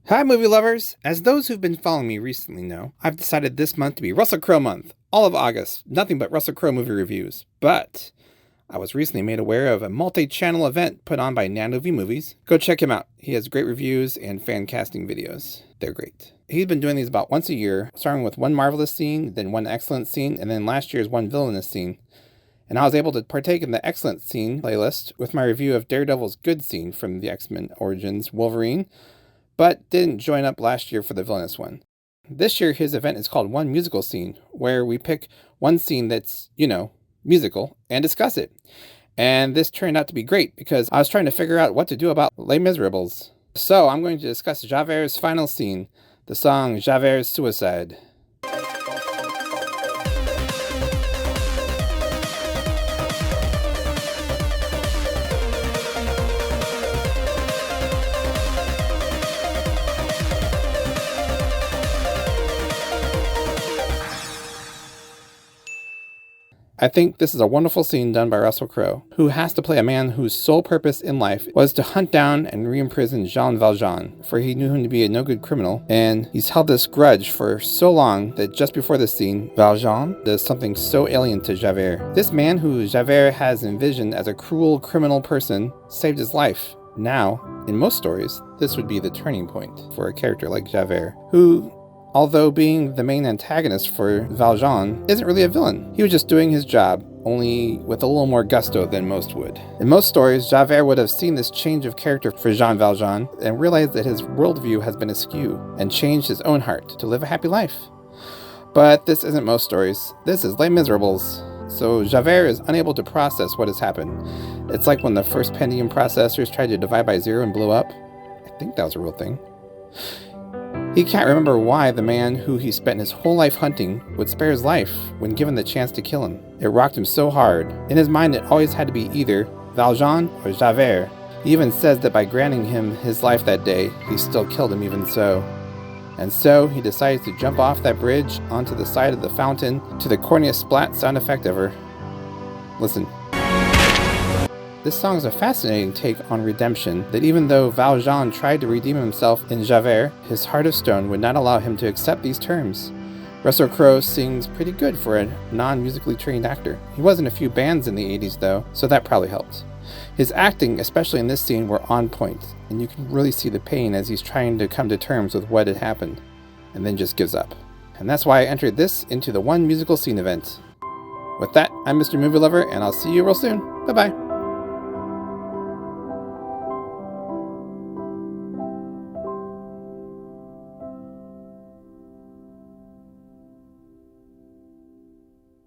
Hi, movie lovers! As those who've been following me recently know, I've decided this month to be Russell Crowe month. All of August, nothing but Russell Crowe movie reviews. But I was recently made aware of a multi-channel event put on by Nando V Movies. Go check him out. He has great reviews and fan casting videos. They're great. He's been doing these about once a year, starting with one marvelous scene, then one excellent scene, and then last year's one villainous scene. And I was able to partake in the excellent scene playlist with my review of Daredevil's good scene from the X-Men Origins Wolverine, but didn't join up last year for the villainous one. This year, his event is called One Musical Scene, where we pick one scene that's, musical, and discuss it. And this turned out to be great, because I was trying to figure out what to do about Les Miserables. So I'm going to discuss Javert's final scene, the song Javert's Suicide. I think this is a wonderful scene done by Russell Crowe, who has to play a man whose sole purpose in life was to hunt down and re-imprison Jean Valjean, for he knew him to be a no-good criminal, and he's held this grudge for so long that just before this scene, Valjean does something so alien to Javert. This man who Javert has envisioned as a cruel criminal person saved his life. Now, in most stories, this would be the turning point for a character like Javert, who, although being the main antagonist for Valjean, isn't really a villain. He was just doing his job, only with a little more gusto than most would. In most stories, Javert would have seen this change of character for Jean Valjean and realized that his worldview has been askew and changed his own heart to live a happy life. But this isn't most stories. This is Les Miserables. So Javert is unable to process what has happened. It's like when the first Pentium processors tried to divide by zero and blew up. I think that was a real thing. He can't remember why the man who he spent his whole life hunting would spare his life when given the chance to kill him. It rocked him so hard. In his mind, it always had to be either Valjean or Javert. He even says that by granting him his life that day, he still killed him even so. And so, he decides to jump off that bridge onto the side of the fountain to the corniest splat sound effect ever. Listen. This song is a fascinating take on redemption, that even though Valjean tried to redeem himself in Javert, his heart of stone would not allow him to accept these terms. Russell Crowe sings pretty good for a non-musically trained actor. He was in a few bands in the 80s though, so that probably helped. His acting, especially in this scene, were on point, and you can really see the pain as he's trying to come to terms with what had happened, and then just gives up. And that's why I entered this into the One Musical Scene event. With that, I'm Mr. Movie Lover, and I'll see you real soon. Bye-bye.